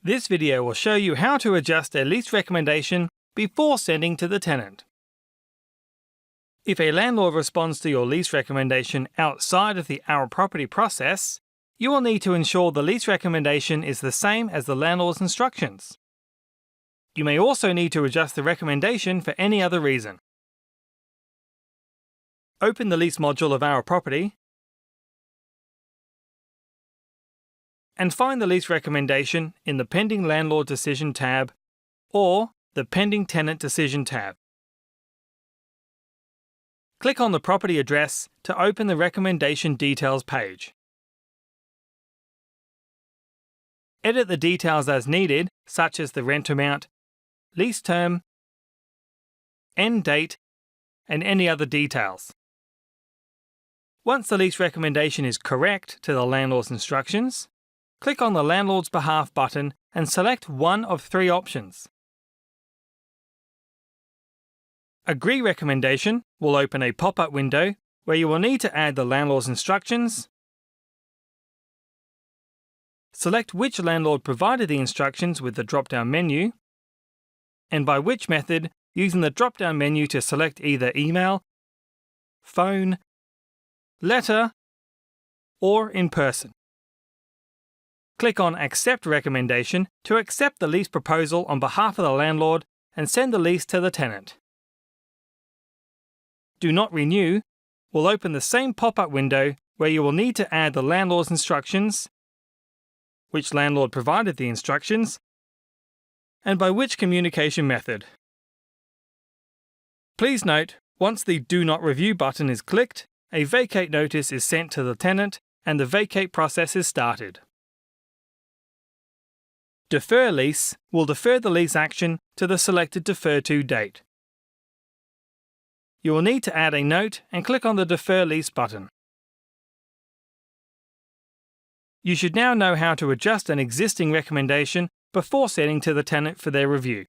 This video will show you how to adjust a lease recommendation before sending to the tenant. If a landlord responds to your lease recommendation outside of the Our Property process, you will need to ensure the lease recommendation is the same as the landlord's instructions. You may also need to adjust the recommendation for any other reason. Open the Lease module of Our Property and find the lease recommendation in the Pending Landlord Decision tab or the Pending Tenant Decision tab. Click on the property address to open the recommendation details page. Edit the details as needed, such as the rent amount, lease term, end date, and any other details. Once the lease recommendation is correct to the landlord's instructions, click on the Landlord's Behalf button and select one of three options. Agree recommendation will open a pop-up window where you will need to add the landlord's instructions, select which landlord provided the instructions with the drop-down menu, and by which method using the drop-down menu to select either email, phone, letter, or in person. Click on Accept Recommendation to accept the lease proposal on behalf of the landlord and send the lease to the tenant. Do Not Renew will open the same pop-up window where you will need to add the landlord's instructions, which landlord provided the instructions, and by which communication method. Please note, once the Do Not Review button is clicked, a vacate notice is sent to the tenant and the vacate process is started. Defer Lease will defer the lease action to the selected Defer To date. You will need to add a note and click on the Defer Lease button. You should now know how to adjust an existing recommendation before sending to the tenant for their review.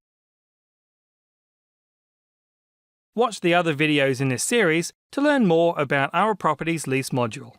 Watch the other videos in this series to learn more about Our Property's Lease module.